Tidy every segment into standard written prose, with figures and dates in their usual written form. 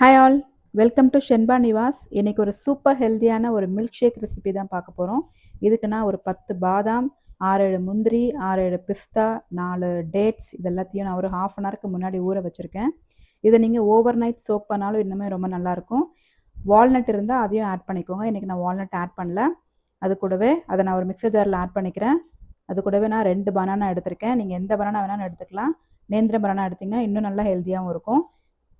Hi all, welcome to Shenba Nivas. இன்றைக்கி ஒரு super ஹெல்த்தியான ஒரு மில்க் ஷேக் ரெசிபி தான் பார்க்க போகிறோம். இதுக்கு நான் ஒரு 10 பாதாம், 6-7 முந்திரி, 6-7 பிஸ்தா, 4 டேட்ஸ் இது எல்லாத்தையும் நான் ஒரு ஹாஃப் அன் ஹவருக்கு முன்னாடி ஊற வச்சுருக்கேன். இதை நீங்கள் ஓவர் நைட் சோக் பண்ணாலும் இன்னுமே ரொம்ப நல்லாயிருக்கும். வால்நட் இருந்தால் அதையும் ஆட் பண்ணிக்கோங்க. இன்றைக்கி நான் வால்நட் ஆட் பண்ணல. அது கூடவே அதை நான் ஒரு மிக்சர் ஜாரில் ஆட் பண்ணிக்கிறேன். அது கூடவே நான் 2 பனானா எடுத்திருக்கேன். நீங்கள் எந்த பனானா வேணாலும் எடுத்துக்கலாம். நேந்திர பனானா எடுத்திங்கன்னா இன்னும் நல்லா ஹெல்த்தியாகவும் இருக்கும்.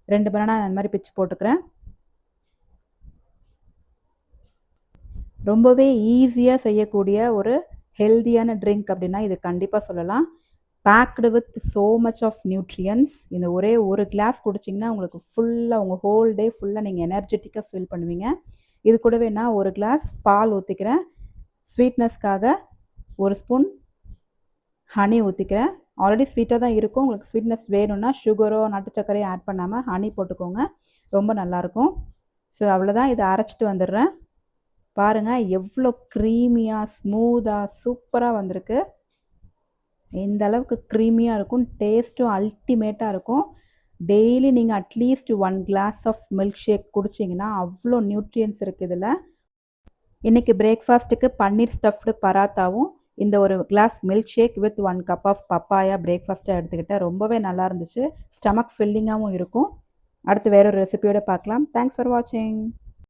2 பனானா அந்த மாதிரி பிச்சு போட்டுக்கிறேன். ரொம்பவே ஈஸியாக செய்யக்கூடிய ஒரு ஹெல்த்தியான ட்ரிங்க் அப்படின்னா இது கண்டிப்பாக சொல்லலாம். Packed with so much of nutrients. இந்த ஒரே ஒரு கிளாஸ் குடிச்சிங்கன்னா உங்களுக்கு ஃபுல்லாக உங்கள் ஹோல் டே ஃபுல்லாக நீங்கள் எனர்ஜெட்டிக்காக ஃபீல் பண்ணுவீங்க. இது கூடவே நான் ஒரு கிளாஸ் பால் ஊற்றிக்கிறேன். ஸ்வீட்னஸ்க்காக ஒரு ஸ்பூன் ஹனி ஊற்றிக்கிறேன். ஆல்ரெடி ஸ்வீட்டாக தான் இருக்கும். உங்களுக்கு ஸ்வீட்னஸ் வேணும்னா சுகரோ நாட்டு சர்க்கரையோ ஆட் பண்ணாமல் ஹனி போட்டுக்கோங்க, ரொம்ப நல்லாயிருக்கும். ஸோ அவ்வளோதான், இதை அரைச்சிட்டு வந்துடுறேன். பாருங்கள் எவ்வளோ க்ரீமியாக ஸ்மூத்தாக சூப்பராக வந்திருக்கு. இந்த அளவுக்கு க்ரீமியாக இருக்கும், டேஸ்ட்டும் அல்டிமேட்டாக இருக்கும். டெய்லி நீங்கள் at least 1 glass of milk shake குடிச்சிங்கன்னா அவ்வளோ நியூட்ரியன்ஸ் இருக்குது இதில். இன்றைக்கி பிரேக்ஃபாஸ்ட்டுக்கு பன்னீர் ஸ்டஃப்டு பராத்தாவும் இந்த ஒரு glass milk shake with 1 cup of papaya பிரேக்ஃபாஸ்ட்டாக எடுத்துக்கிட்டேன். ரொம்பவே நல்லா இருந்துச்சு, ஸ்டமக் ஃபில்லிங்காகவும் இருக்கும். அடுத்து வேறொரு ரெசிபியோடு பார்க்கலாம். தேங்க்ஸ் ஃபார் வாட்சிங்.